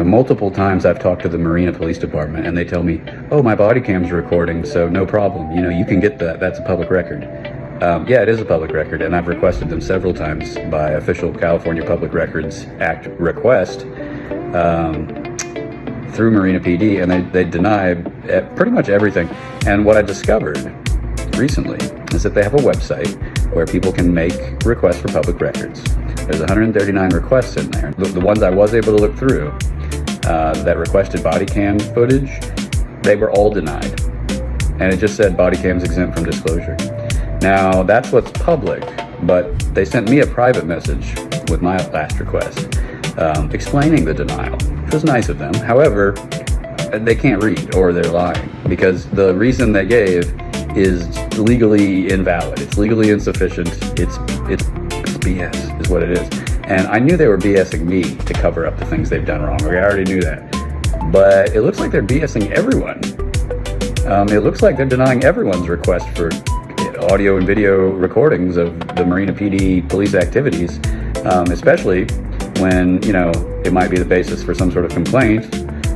multiple times I've talked to the Marina Police Department and they tell me, oh, my body cam's recording, so no problem. You know, you can get that. That's a public record. Yeah, it is a public record, and I've requested them several times by official California Public Records Act request through Marina PD, and they deny pretty much everything. And what I discovered recently is that they have a website where people can make requests for public records. There's 139 requests in there. The ones I was able to look through that requested body cam footage, they were all denied. And it just said body cam's exempt from disclosure. Now, that's what's public, but they sent me a private message with my last request explaining the denial, which was nice of them. However, they can't read, or they're lying, because the reason they gave is legally invalid. It's legally insufficient. It's BS is what it is. And I knew they were BSing me to cover up the things they've done wrong. Okay, I already knew that. But it looks like they're BSing everyone. It looks like they're denying everyone's request for audio and video recordings of the Marina PD police activities, especially when, you know, it might be the basis for some sort of complaint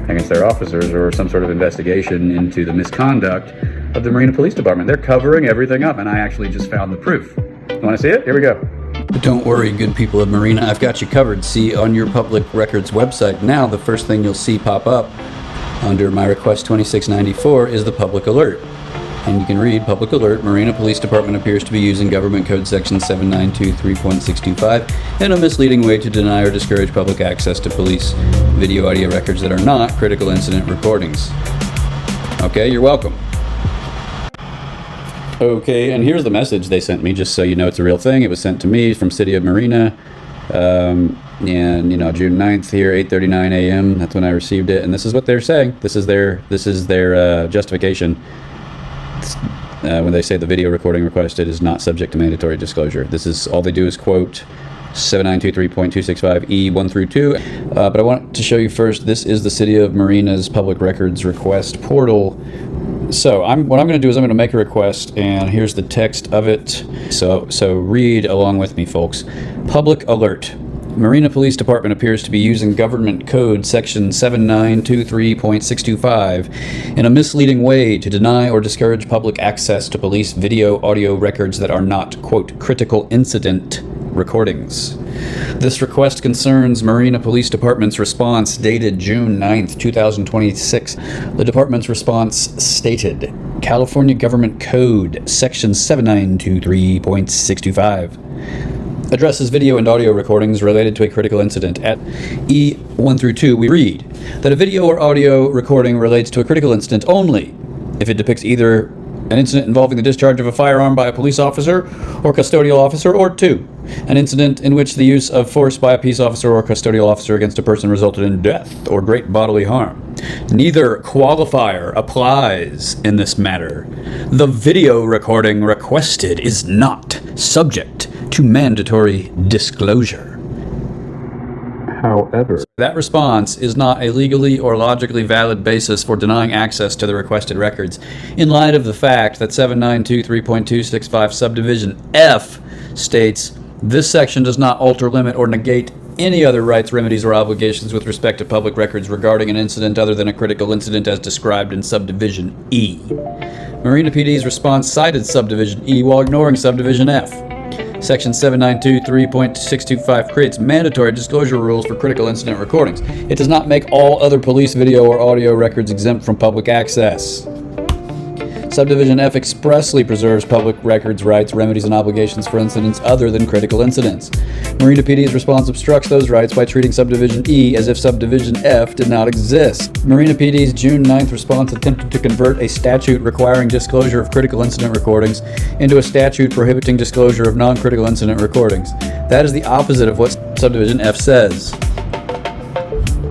against their officers or some sort of investigation into the misconduct of the Marina Police Department. They're covering everything up, and I actually just found the proof. You want to see it? Here we go. But don't worry, good people of Marina, I've got you covered. See, on your public records website now, the first thing you'll see pop up under my request 2694 is the public alert. And you can read, public alert, Marina Police Department appears to be using Government Code Section 7923.625 in a misleading way to deny or discourage public access to police video audio records that are not critical incident recordings. Okay, you're welcome. Okay, and here's the message they sent me, just so you know it's a real thing. It was sent to me from City of Marina, and, you know, June 9th here, 8:39 a.m. That's when I received it, and this is what they're saying. This is their justification. When they say the video recording requested is not subject to mandatory disclosure. This is, all they do is quote 7923.265 E1 through 2. But I want to show you first, this is the City of Marina's public records request portal. So what I'm going to do is I'm going to make a request, and here's the text of it. So read along with me, folks. Public alert. Marina Police Department appears to be using Government Code Section 7923.625 in a misleading way to deny or discourage public access to police video audio records that are not, quote, critical incident recordings. This request concerns Marina Police Department's response dated June 9th, 2026. The department's response stated, California Government Code Section 7923.625 addresses video and audio recordings related to a critical incident. At E1 through 2, we read that a video or audio recording relates to a critical incident only if it depicts either an incident involving the discharge of a firearm by a police officer or custodial officer, or 2, an incident in which the use of force by a peace officer or custodial officer against a person resulted in death or great bodily harm. Neither qualifier applies in this matter. The video recording requested is not subject to mandatory disclosure. However, that response is not a legally or logically valid basis for denying access to the requested records, in light of the fact that 7923.265 subdivision F states, this section does not alter, limit, or negate any other rights, remedies, or obligations with respect to public records regarding an incident other than a critical incident as described in subdivision E. Marina PD's response cited subdivision E while ignoring subdivision F. Section 7923.625 creates mandatory disclosure rules for critical incident recordings. It does not make all other police video or audio records exempt from public access. Subdivision F expressly preserves public records rights, remedies, and obligations for incidents other than critical incidents. Marina PD's response obstructs those rights by treating Subdivision E as if Subdivision F did not exist. Marina PD's June 9th response attempted to convert a statute requiring disclosure of critical incident recordings into a statute prohibiting disclosure of non-critical incident recordings. That is the opposite of what Subdivision F says.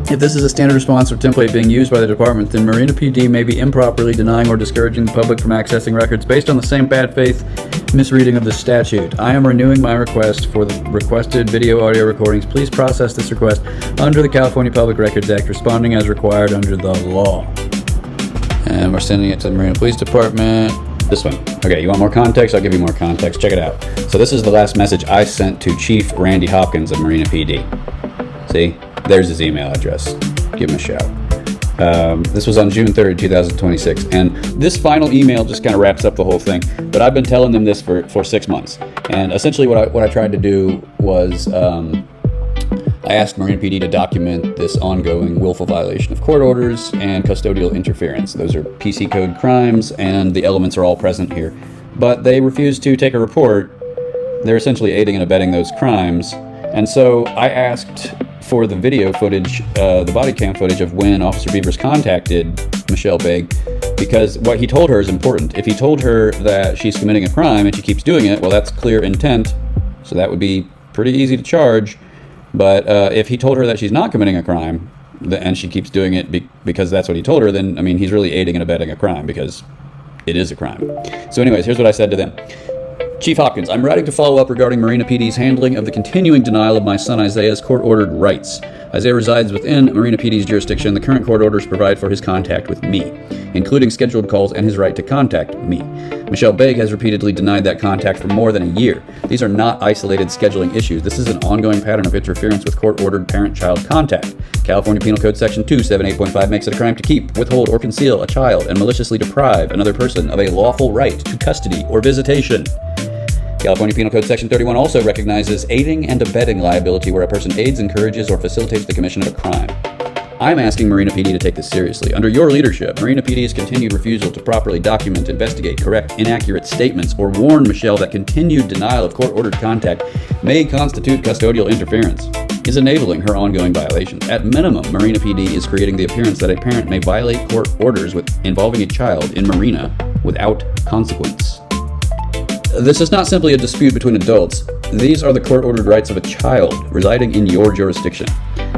If this is a standard response or template being used by the department, then Marina PD may be improperly denying or discouraging the public from accessing records based on the same bad faith misreading of the statute. I am renewing my request for the requested video audio recordings. Please process this request under the California Public Records Act, responding as required under the law. And we're sending it to the Marina Police Department. This one. Okay, you want more context? I'll give you more context. Check it out. So this is the last message I sent to Chief Randy Hopkins of Marina PD. See? There's his email address. give him a shout. This was on June 3rd, 2026, and this final email just kind of wraps up the whole thing. But I've been telling them this for 6 months, and essentially what I tried to do was I asked Marina PD to document this ongoing willful violation of court orders and custodial interference. Those are PC code crimes, and the elements are all present here. But they refused to take a report. They're essentially aiding and abetting those crimes, and so I asked for the video footage, the body cam footage of when Officer Beavers contacted Michelle Begg, because what he told her is important. If he told her that she's committing a crime and she keeps doing it, well, that's clear intent, so that would be pretty easy to charge. But if he told her that she's not committing a crime and she keeps doing it because that's what he told her, then, I mean, he's really aiding and abetting a crime because it is a crime. So anyways, here's what I said to them. Chief Hopkins, I'm writing to follow up regarding Marina PD's handling of the continuing denial of my son Isaiah's court-ordered rights. Isaiah resides within Marina PD's jurisdiction. The current court orders provide for his contact with me, including scheduled calls and his right to contact me. Michelle Begg has repeatedly denied that contact for more than a year. These are not isolated scheduling issues. This is an ongoing pattern of interference with court-ordered parent-child contact. California Penal Code Section 278.5 makes it a crime to keep, withhold, or conceal a child and maliciously deprive another person of a lawful right to custody or visitation. California Penal Code Section 31 also recognizes aiding and abetting liability where a person aids, encourages, or facilitates the commission of a crime. I'm asking Marina PD to take this seriously. Under your leadership, Marina PD's continued refusal to properly document, investigate, correct inaccurate statements, or warn Michelle that continued denial of court-ordered contact may constitute custodial interference is enabling her ongoing violations. At minimum, Marina PD is creating the appearance that a parent may violate court orders involving a child in Marina without consequence. This is not simply a dispute between adults. These are the court-ordered rights of a child residing in your jurisdiction.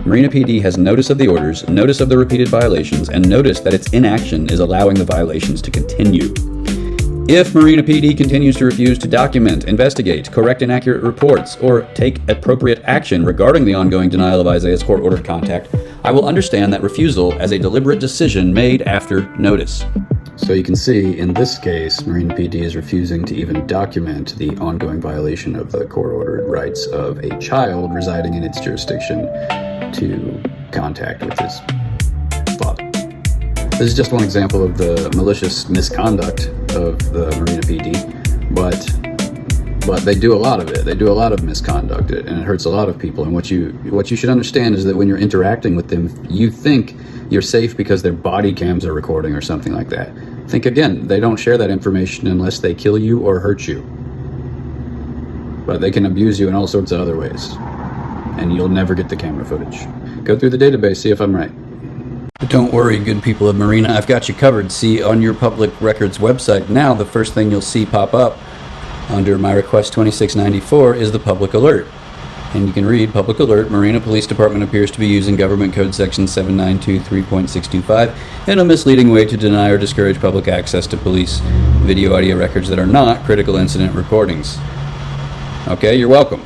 Marina PD has notice of the orders, notice of the repeated violations, and notice that its inaction is allowing the violations to continue. If Marina PD continues to refuse to document, investigate, correct inaccurate reports, or take appropriate action regarding the ongoing denial of Isaiah's court-ordered contact, I will understand that refusal as a deliberate decision made after notice. So you can see, in this case, Marina PD is refusing to even document the ongoing violation of the court-ordered rights of a child residing in its jurisdiction to contact with his father. This is just one example of the malicious misconduct of the Marina PD, but they do a lot of it. They do a lot of misconduct, and it hurts a lot of people. And what you should understand is that when you're interacting with them, you think you're safe because their body cams are recording or something like that. Think again, they don't share that information unless they kill you or hurt you. But they can abuse you in all sorts of other ways. And you'll never get the camera footage. Go through the database, see if I'm right. But don't worry, good people of Marina, I've got you covered. See, on your public records website now, the first thing you'll see pop up under my request 2694 is the public alert. And you can read, Public Alert, Marina Police Department appears to be using Government Code Section 7923.625 in a misleading way to deny or discourage public access to police video audio records that are not critical incident recordings. Okay, you're welcome.